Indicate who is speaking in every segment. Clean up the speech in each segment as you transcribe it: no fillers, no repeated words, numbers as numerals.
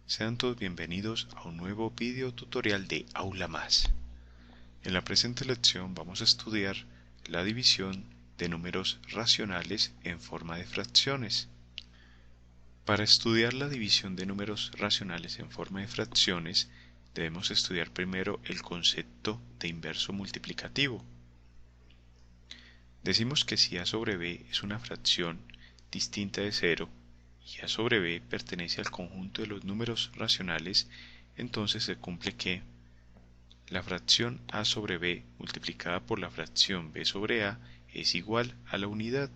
Speaker 1: Sean todos bienvenidos a un nuevo video tutorial de Aula Más. En la presente lección vamos a estudiar la división de números racionales en forma de fracciones. Para estudiar la división de números racionales en forma de fracciones, debemos estudiar primero el concepto de inverso multiplicativo. Decimos que si a sobre b es una fracción distinta de 0 y a sobre b pertenece al conjunto de los números racionales, entonces se cumple que la fracción a sobre b multiplicada por la fracción b sobre a es igual a la unidad,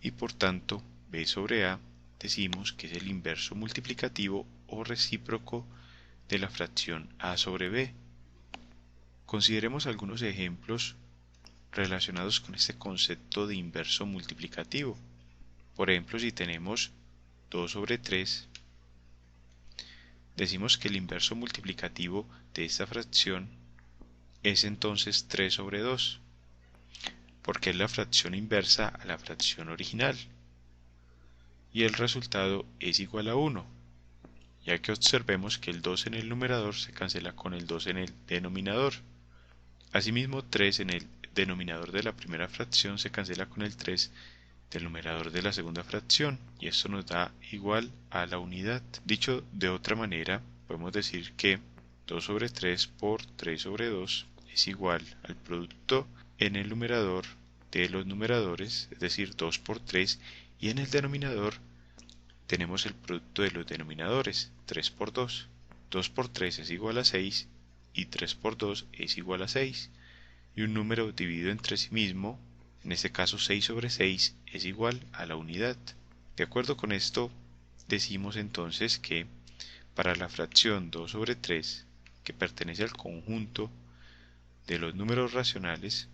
Speaker 1: y por tanto b sobre a decimos que es el inverso multiplicativo o recíproco de la fracción a sobre b. Consideremos algunos ejemplos relacionados con este concepto de inverso multiplicativo. Por ejemplo, si tenemos 2 sobre 3, decimos que el inverso multiplicativo de esta fracción es entonces 3 sobre 2, porque es la fracción inversa a la fracción original, y el resultado es igual a 1, ya que observemos que el 2 en el numerador se cancela con el 2 en el denominador. Asimismo, 3 en el denominador de la primera fracción se cancela con el 3 del numerador de la segunda fracción, y esto nos da igual a la unidad. Dicho de otra manera, podemos decir que 2 sobre 3 por 3 sobre 2 es igual al producto en el numerador de los numeradores, es decir, 2 por 3, y en el denominador tenemos el producto de los denominadores, 3 por 2. 2 por 3 es igual a 6 y 3 por 2 es igual a 6, y un número dividido entre sí mismo, en este caso 6 sobre 6, es igual a la unidad. De acuerdo con esto, decimos entonces que para la fracción 2 sobre 3, que pertenece al conjunto de los números racionales,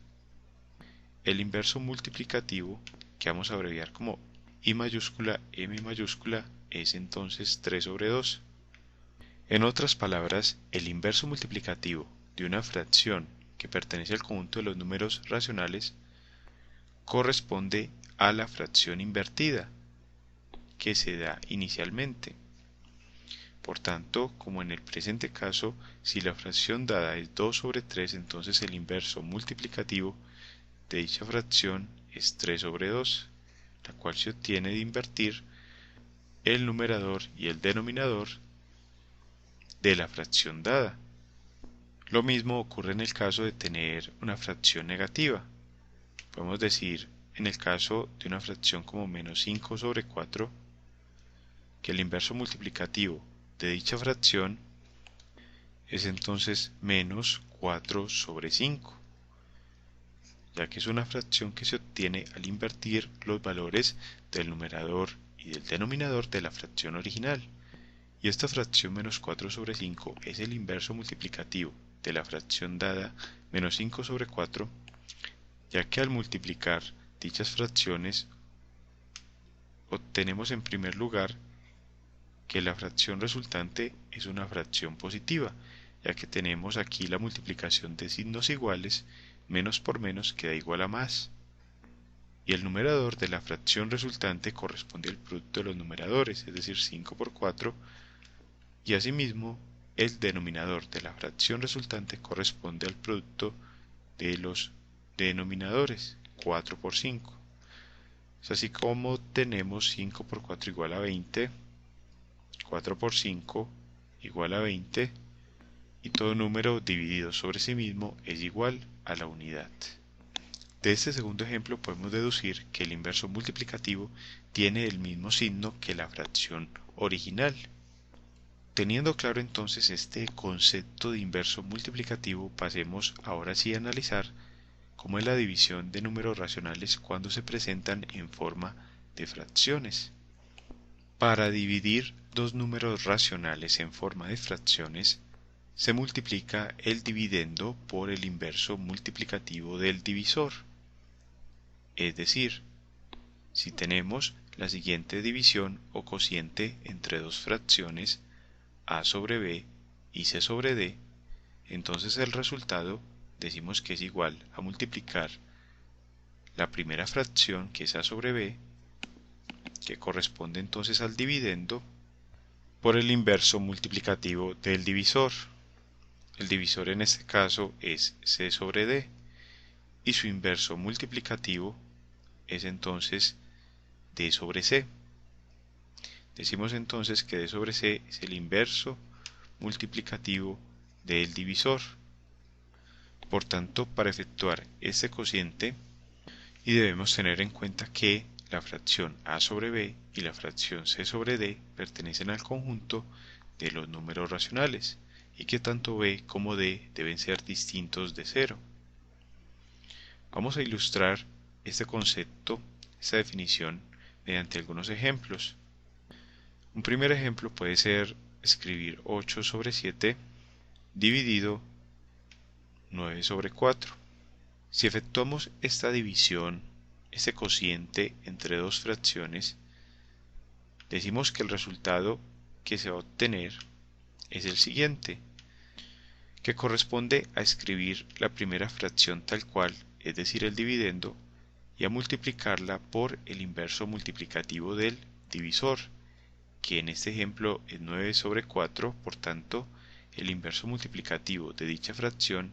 Speaker 1: el inverso multiplicativo, que vamos a abreviar como I mayúscula, M mayúscula, es entonces 3 sobre 2. En otras palabras, el inverso multiplicativo de una fracción que pertenece al conjunto de los números racionales corresponde a la fracción invertida que se da inicialmente. Por tanto, como en el presente caso, si la fracción dada es 2 sobre 3, entonces el inverso multiplicativo de dicha fracción es 3 sobre 2, la cual se obtiene de invertir el numerador y el denominador de la fracción dada. Lo mismo ocurre en el caso de tener una fracción negativa. Podemos decir, en el caso de una fracción como menos 5 sobre 4, que el inverso multiplicativo de dicha fracción es entonces menos 4 sobre 5, ya que es una fracción que se obtiene al invertir los valores del numerador y del denominador de la fracción original. Y esta fracción menos 4 sobre 5 es el inverso multiplicativo de la fracción dada menos 5 sobre 4, ya que al multiplicar dichas fracciones obtenemos en primer lugar que la fracción resultante es una fracción positiva, ya que tenemos aquí la multiplicación de signos iguales, menos por menos queda igual a más, y el numerador de la fracción resultante corresponde al producto de los numeradores, es decir, 5 por 4, y asimismo el denominador de la fracción resultante corresponde al producto de los denominadores, 4 por 5. Es así como tenemos 5 por 4 igual a 20, 4 por 5 igual a 20, y todo número dividido sobre sí mismo es igual a la unidad. De este segundo ejemplo podemos deducir que el inverso multiplicativo tiene el mismo signo que la fracción original. Teniendo claro entonces este concepto de inverso multiplicativo, pasemos ahora sí a analizar cómo es la división de números racionales cuando se presentan en forma de fracciones. Para dividir dos números racionales en forma de fracciones, se multiplica el dividendo por el inverso multiplicativo del divisor. Es decir, si tenemos la siguiente división o cociente entre dos fracciones, a sobre b y c sobre d, entonces el resultado decimos que es igual a multiplicar la primera fracción, que es a sobre b, que corresponde entonces al dividendo, por el inverso multiplicativo del divisor. El divisor en este caso es c sobre d y su inverso multiplicativo es entonces d sobre c. Decimos entonces que d sobre c es el inverso multiplicativo del divisor. Por tanto, para efectuar este cociente, y debemos tener en cuenta que la fracción a sobre b y la fracción c sobre d pertenecen al conjunto de los números racionales y que tanto b como d deben ser distintos de 0. Vamos a ilustrar este concepto, esta definición, mediante algunos ejemplos. Un primer ejemplo puede ser escribir 8 sobre 7 dividido 9 sobre 4. Si efectuamos esta división, este cociente entre dos fracciones, decimos que el resultado que se va a obtener es el siguiente, que corresponde a escribir la primera fracción tal cual, es decir, el dividendo, y a multiplicarla por el inverso multiplicativo del divisor, que en este ejemplo es 9 sobre 4, por tanto, el inverso multiplicativo de dicha fracción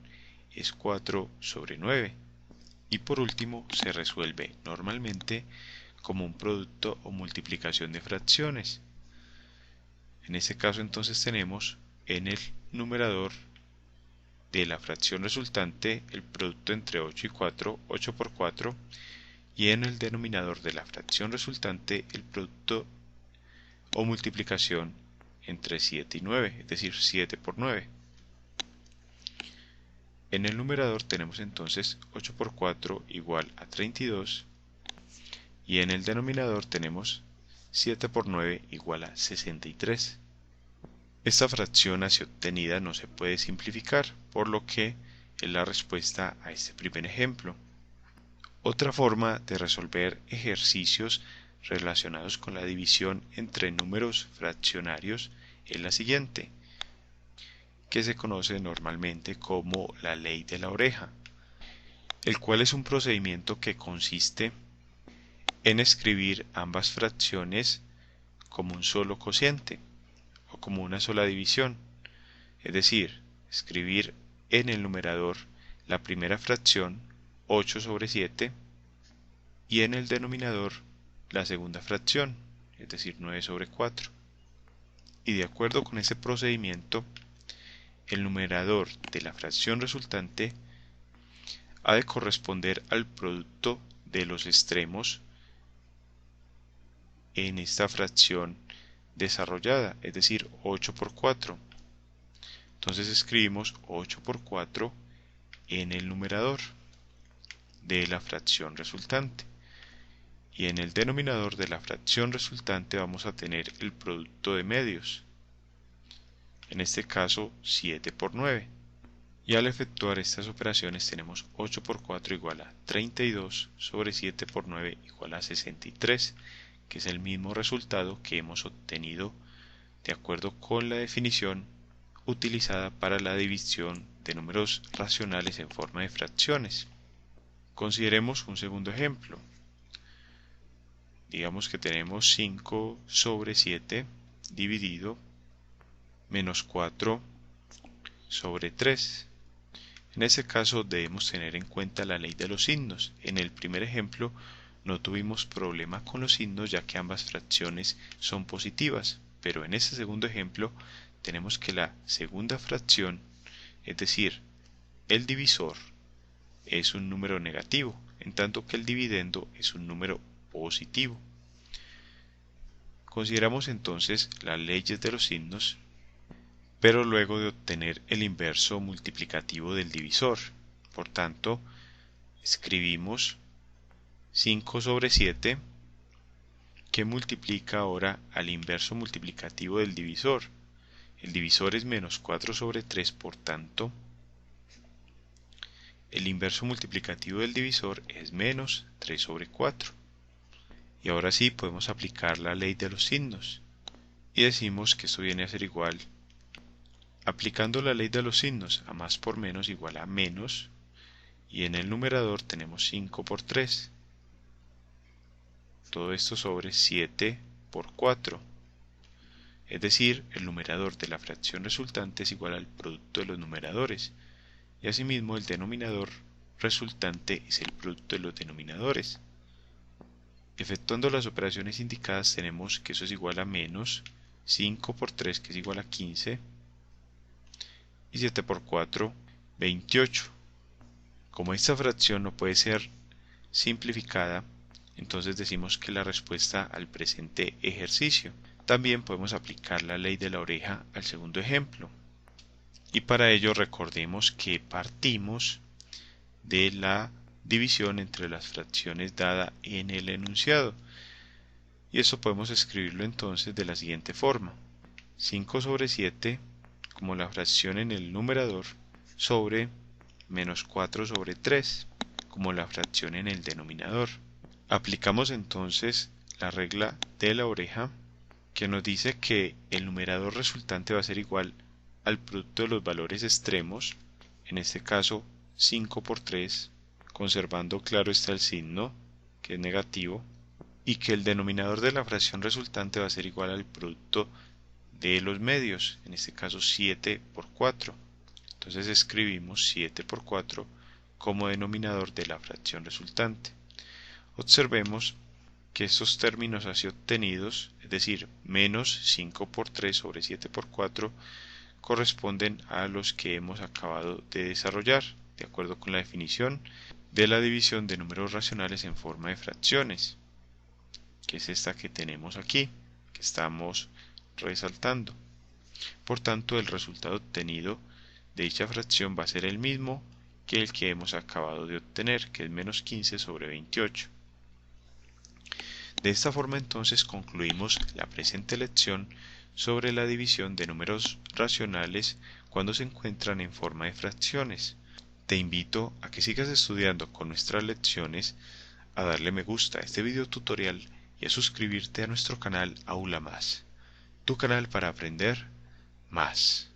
Speaker 1: es 4 sobre 9. Y por último, se resuelve normalmente como un producto o multiplicación de fracciones. En este caso entonces tenemos en el numerador de la fracción resultante el producto entre 8 y 4, 8 por 4, y en el denominador de la fracción resultante el producto o multiplicación entre 7 y 9, es decir, 7 por 9. En el numerador tenemos entonces 8 por 4 igual a 32 y en el denominador tenemos 7 por 9 igual a 63. Esta fracción así obtenida no se puede simplificar, por lo que es la respuesta a este primer ejemplo. Otra forma de resolver ejercicios relacionados con la división entre números fraccionarios es la siguiente, que se conoce normalmente como la ley de la oreja, el cual es un procedimiento que consiste en escribir ambas fracciones como un solo cociente o como una sola división, es decir, escribir en el numerador la primera fracción 8 sobre 7 y en el denominador la segunda fracción, es decir, 9 sobre 4. Y de acuerdo con ese procedimiento, el numerador de la fracción resultante ha de corresponder al producto de los extremos en esta fracción desarrollada, es decir, 8 por 4. Entonces escribimos 8 por 4 en el numerador de la fracción resultante. Y en el denominador de la fracción resultante vamos a tener el producto de medios, en este caso 7 por 9. Y al efectuar estas operaciones tenemos 8 por 4 igual a 32 sobre 7 por 9 igual a 63, que es el mismo resultado que hemos obtenido de acuerdo con la definición utilizada para la división de números racionales en forma de fracciones. Consideremos un segundo ejemplo. Digamos que tenemos 5 sobre 7 dividido menos 4 sobre 3. En este caso debemos tener en cuenta la ley de los signos. En el primer ejemplo no tuvimos problema con los signos ya que ambas fracciones son positivas, pero en este segundo ejemplo tenemos que la segunda fracción, es decir, el divisor, es un número negativo, en tanto que el dividendo es un número positivo. Consideramos entonces las leyes de los signos, pero luego de obtener el inverso multiplicativo del divisor. Por tanto, escribimos 5 sobre 7 que multiplica ahora al inverso multiplicativo del divisor. El divisor es menos 4 sobre 3, por tanto, el inverso multiplicativo del divisor es menos 3 sobre 4. Y ahora sí podemos aplicar la ley de los signos. Y decimos que esto viene a ser igual, aplicando la ley de los signos, a más por menos igual a menos, y en el numerador tenemos 5 por 3. Todo esto sobre 7 por 4. es decir, el numerador de la fracción resultante es igual al producto de los numeradores, y asimismo el denominador resultante es el producto de los denominadores. Efectuando las operaciones indicadas tenemos que eso es igual a menos 5 por 3, que es igual a 15, y 7 por 4, 28. Como esta fracción no puede ser simplificada, entonces decimos que la respuesta al presente ejercicio. También podemos aplicar la ley de la oreja al segundo ejemplo. Y para ello recordemos que partimos de la división entre las fracciones dada en el enunciado. Y eso podemos escribirlo entonces de la siguiente forma. 5 sobre 7 como la fracción en el numerador sobre menos 4 sobre 3 como la fracción en el denominador. Aplicamos entonces la regla de la oreja, que nos dice que el numerador resultante va a ser igual al producto de los valores extremos, en este caso 5 por 3, conservando claro está el signo, que es negativo, y que el denominador de la fracción resultante va a ser igual al producto de los medios, en este caso 7 por 4. Entonces escribimos 7 por 4 como denominador de la fracción resultante. Observemos que estos términos así obtenidos, es decir, menos 5 por 3 sobre 7 por 4, corresponden a los que hemos acabado de desarrollar, de acuerdo con la definición de la división de números racionales en forma de fracciones, que es esta que tenemos aquí, que estamos resaltando. Por tanto, el resultado obtenido de dicha fracción va a ser el mismo que el que hemos acabado de obtener, que es menos 15 sobre 28. De esta forma entonces concluimos la presente lección sobre la división de números racionales cuando se encuentran en forma de fracciones. Te invito a que sigas estudiando con nuestras lecciones, a darle me gusta a este video tutorial y a suscribirte a nuestro canal Aula Más, tu canal para aprender más.